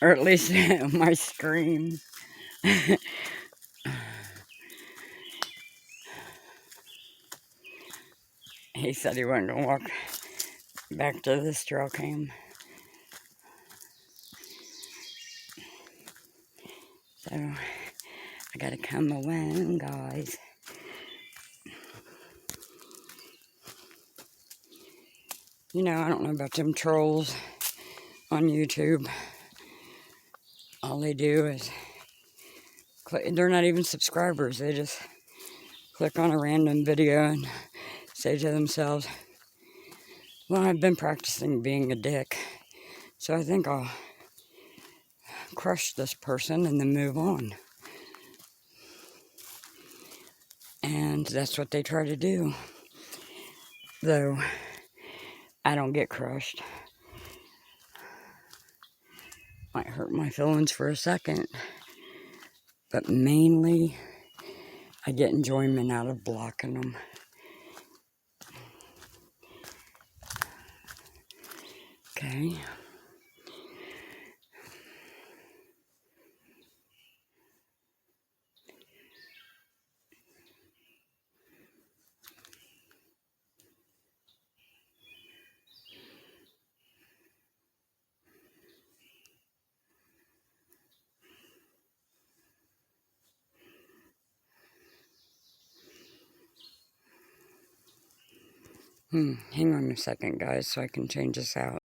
Or at least my scream. He said he wasn't going to walk back to this trail cam. So, I gotta come alone, guys. You know, I don't know about them trolls on YouTube. All they do is click, they're not even subscribers. They just click on a random video and say to themselves, well, I've been practicing being a dick, so I think I'll crush this person and then move on. And that's what they try to do. Though, I don't get crushed. Might hurt my feelings for a second. But mainly, I get enjoyment out of blocking them. Okay. Hang on a second, guys, so I can change this out.